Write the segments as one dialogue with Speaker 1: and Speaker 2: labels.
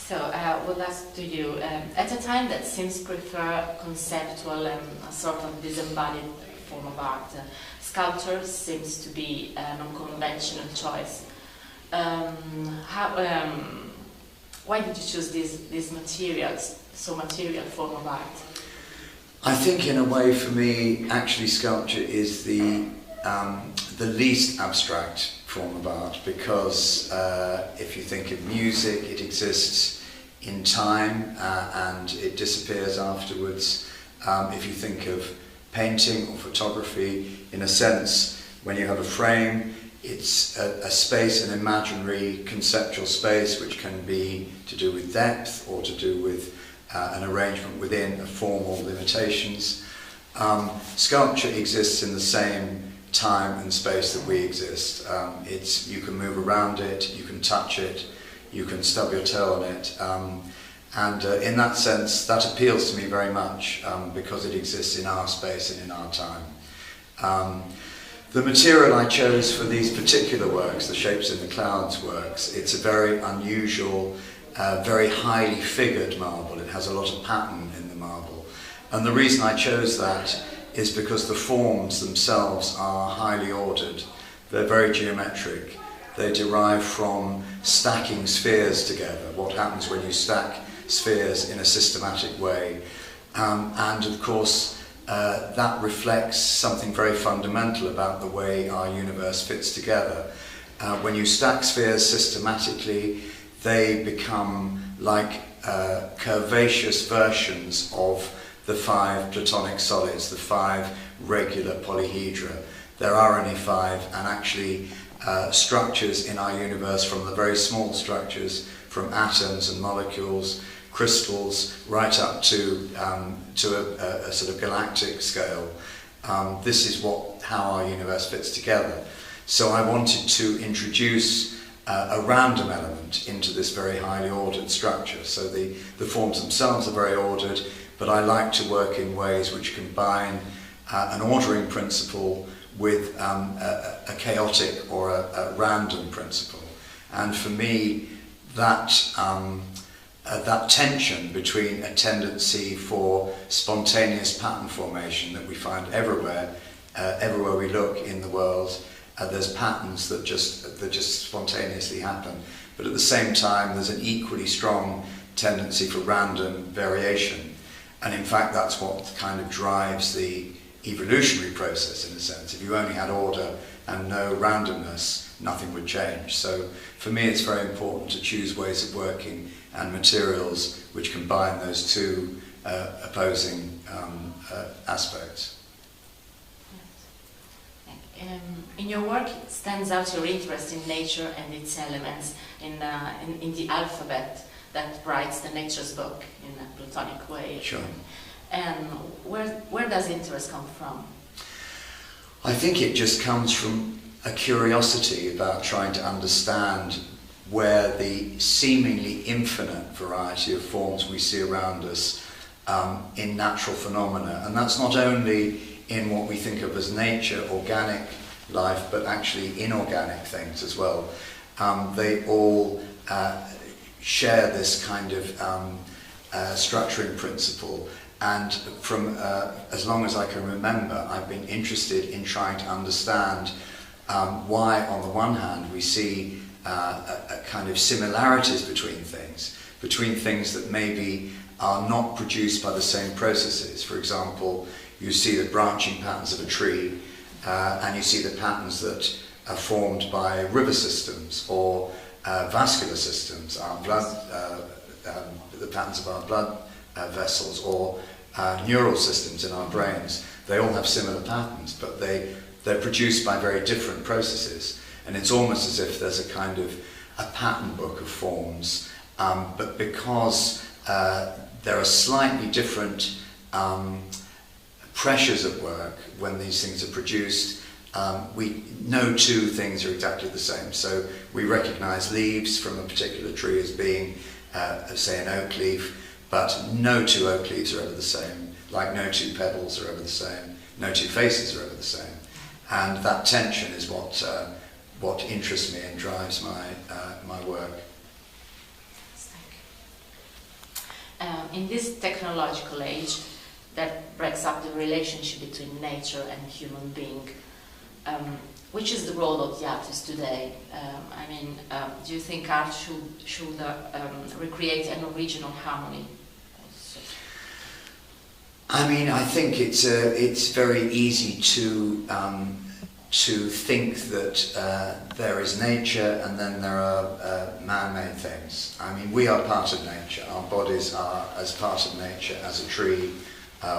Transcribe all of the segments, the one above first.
Speaker 1: So I will ask to you, at a time that seems prefer conceptual and a sort of disembodied form of art, sculpture seems to be a non-conventional choice. Why did you choose these materials, so material form of art?
Speaker 2: I think in a way for me, actually sculpture is the least abstract form of art, because if you think of music, it exists in time and it disappears afterwards. If you think of painting or photography, in a sense, when you have a frame, it's a space, an imaginary conceptual space, which can be to do with depth or to do with an arrangement within formal limitations. Sculpture exists in the same time and space that we exist. You can move around it, you can touch it, you can stub your toe on it, and in that sense that appeals to me very much, because it exists in our space and in our time. The material I chose for these particular works, the Shapes in the Clouds works, it's a very unusual, very highly figured marble. It has a lot of pattern in the marble, and the reason I chose that is because the forms themselves are highly ordered. They're very geometric. They derive from stacking spheres together, what happens when you stack spheres in a systematic way. And of course, that reflects something very fundamental about the way our universe fits together. When you stack spheres systematically, they become like curvaceous versions of the 5 Platonic solids, the 5 regular polyhedra. There are only 5, and actually structures in our universe, from the very small structures, from atoms and molecules, crystals, right up to a sort of galactic scale. This is how our universe fits together. So I wanted to introduce a random element into this very highly ordered structure. So the forms themselves are very ordered, but I like to work in ways which combine an ordering principle with a chaotic or a random principle. And for me, that tension between a tendency for spontaneous pattern formation that we find everywhere we look in the world, there's patterns that just spontaneously happen, but at the same time there's an equally strong tendency for random variation. And in fact, that's what kind of drives the evolutionary process, in a sense. If you only had order and no randomness, nothing would change. So for me, it's very important to choose ways of working and materials which combine those two opposing aspects.
Speaker 1: In your work, it stands out your interest in nature and its elements, in the alphabet that writes the nature's book in a Platonic way.
Speaker 2: Sure.
Speaker 1: And where does interest come from?
Speaker 2: I think it just comes from a curiosity about trying to understand where the seemingly infinite variety of forms we see around us in natural phenomena. And that's not only in what we think of as nature, organic life, but actually inorganic things as well. They all share this kind of structuring principle, and from as long as I can remember, I've been interested in trying to understand why on the one hand we see a kind of similarities between things that maybe are not produced by the same processes. For example, you see the branching patterns of a tree, and you see the patterns that are formed by river systems or vascular systems, our blood, the patterns of our blood vessels, or neural systems in our brains. They all have similar patterns, but they're produced by very different processes. And it's almost as if there's a kind of a pattern book of forms, but because there are slightly different pressures at work when these things are produced, no two things are exactly the same. So we recognize leaves from a particular tree as being, say, an oak leaf, but no two oak leaves are ever the same, like no two pebbles are ever the same, no two faces are ever the same. And that tension is what interests me and drives my work.
Speaker 1: in this technological age that breaks up the relationship between nature and human being, which is the role of the artist today? Do you think art should recreate an original harmony also?
Speaker 2: I think it's very easy to think that there is nature and then there are man-made things. We are part of nature. Our bodies are as part of nature as a tree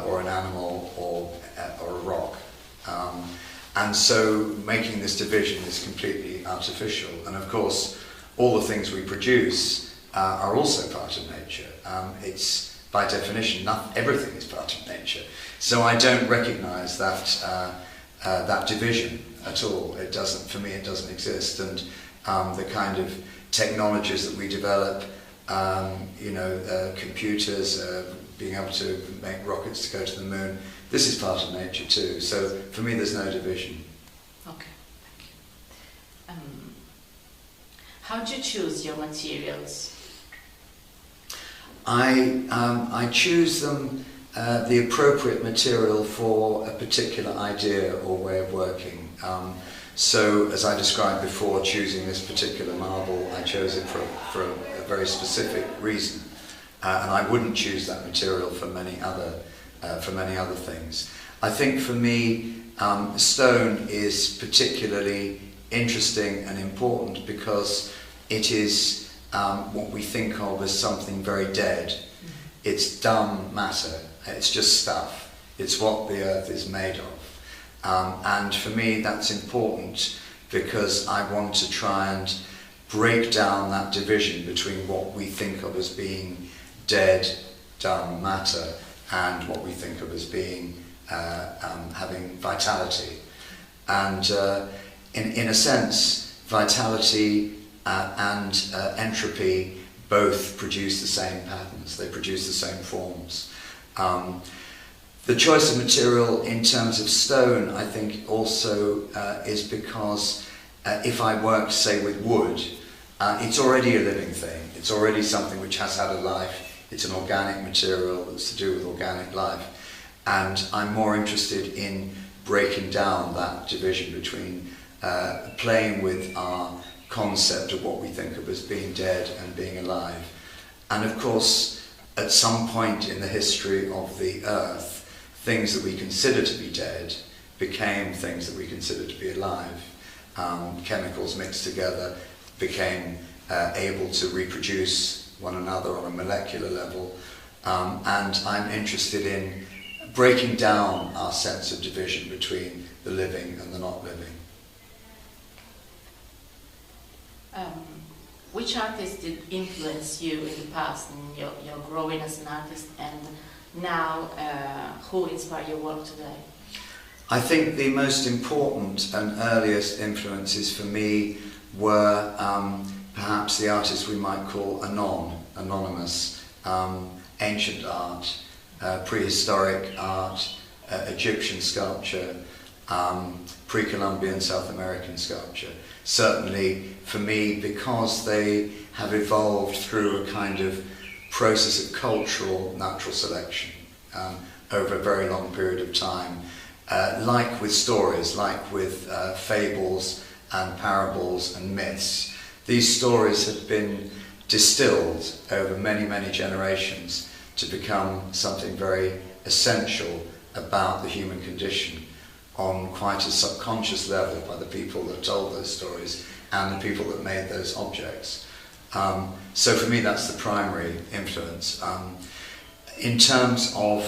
Speaker 2: or an animal or a rock. And so making this division is completely artificial. And of course, all the things we produce are also part of nature. It's by definition, everything is part of nature. So I don't recognise that division at all. It doesn't, for me, it doesn't exist. And the kind of technologies that we develop, computers, being able to make rockets to go to the moon, this is part of nature too. So for me, there's no division.
Speaker 1: Okay, thank you. How do you choose your materials?
Speaker 2: I choose them the appropriate material for a particular idea or way of working. So as I described before, choosing this particular marble, I chose it for a very specific reason, and I wouldn't choose that material for many other things. I think for me, stone is particularly interesting and important because it is what we think of as something very dead. It's dumb matter. It's just stuff. It's what the earth is made of. And for me that's important because I want to try and break down that division between what we think of as being dead, dumb matter and what we think of as being having vitality. And in a sense, vitality and entropy both produce the same patterns, they produce the same forms. The choice of material in terms of stone, I think, also is because if I work, say, with wood, it's already a living thing. It's already something which has had a life. It's an organic material that's to do with organic life. And I'm more interested in breaking down that division between playing with our concept of what we think of as being dead and being alive. And of course, at some point in the history of the earth, things that we consider to be dead became things that we consider to be alive. Chemicals mixed together became able to reproduce one another on a molecular level. And I'm interested in breaking down our sense of division between the living and the not living.
Speaker 1: Which artist did influence you in the past in your growing as an artist, and now who inspire your work today?
Speaker 2: I think the most important and earliest influences for me were perhaps the artists we might call anonymous, ancient art, prehistoric art, Egyptian sculpture, pre-Columbian South American sculpture. Certainly for me, because they have evolved through a kind of process of cultural natural selection over a very long period of time, like with stories, like with fables and parables and myths. These stories have been distilled over many, many generations to become something very essential about the human condition on quite a subconscious level by the people that told those stories and the people that made those objects. So for me that's the primary influence. In terms of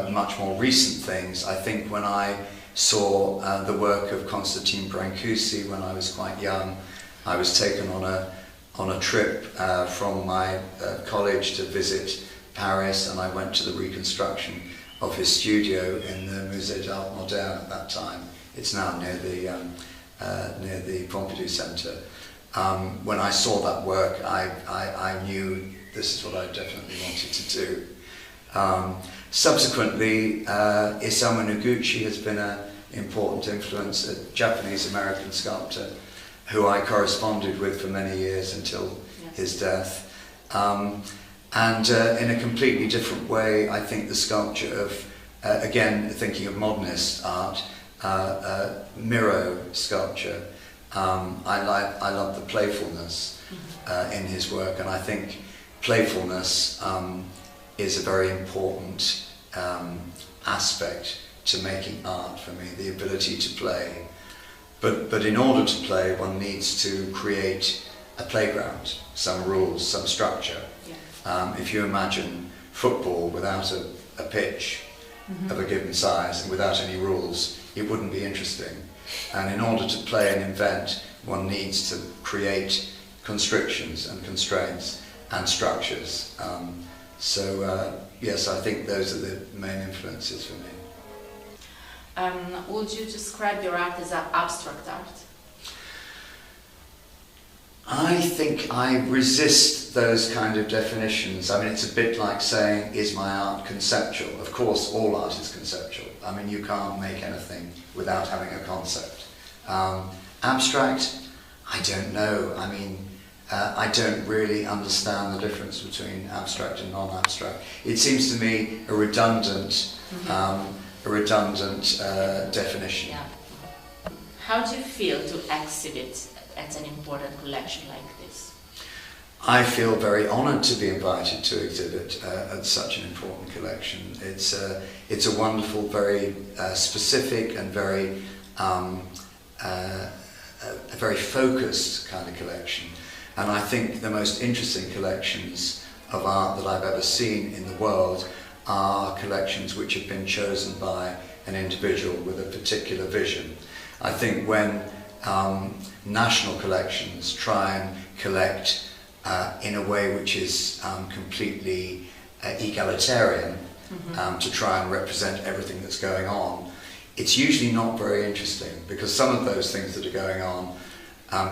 Speaker 2: much more recent things, I think when I saw the work of Constantine Brancusi when I was quite young, I was taken on a trip from my college to visit Paris, and I went to the reconstruction of his studio in the Musée d'Art Moderne at that time. It's now near the Pompidou Centre. When I saw that work, I knew this is what I definitely wanted to do. Subsequently, Isamu Noguchi has been an important influence, a Japanese-American sculptor who I corresponded with for many years until his death. And in a completely different way, I think the sculpture of, again, thinking of modernist art, Miro sculpture, I love the playfulness in his work, and I think playfulness is a very important aspect to making art for me, the ability to play. But in order to play, one needs to create a playground, some rules, some structure. Yeah. If you imagine football without a pitch of a given size and without any rules, it wouldn't be interesting. And in order to play and invent, one needs to create constrictions and constraints and structures. Yes, I think those are the main influences for me.
Speaker 1: Would you describe your art as abstract art?
Speaker 2: I think I resist those kind of definitions. I mean, it's a bit like saying, is my art conceptual? Of course, all art is conceptual. I mean, you can't make anything without having a concept. Abstract? I don't know. I mean, I don't really understand the difference between abstract and non-abstract. It seems to me a redundant definition.
Speaker 1: Yeah. How do you feel to exhibit at an important collection like this?
Speaker 2: I feel very honoured to be invited to exhibit at such an important collection. It's a wonderful, very specific and very a very focused kind of collection. And I think the most interesting collections of art that I've ever seen in the world are collections which have been chosen by an individual with a particular vision. I think when national collections try and collect in a way which is completely egalitarian, to try and represent everything that's going on, it's usually not very interesting, because some of those things that are going on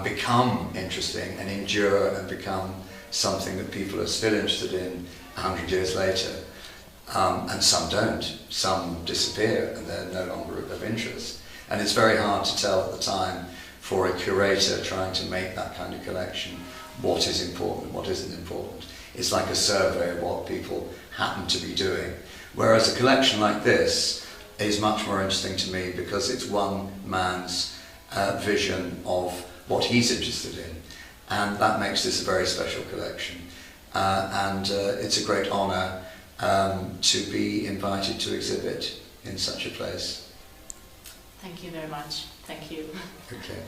Speaker 2: become interesting and endure and become something that people are still interested in 100 years later. And some don't. Some disappear and they're no longer of interest. And it's very hard to tell at the time for a curator trying to make that kind of collection what is important, what isn't important. It's like a survey of what people happen to be doing. Whereas a collection like this is much more interesting to me because it's one man's vision of what he's interested in. And that makes this a very special collection. It's a great honour to be invited to exhibit in such a place.
Speaker 1: Thank you very much. Thank you.
Speaker 2: Okay.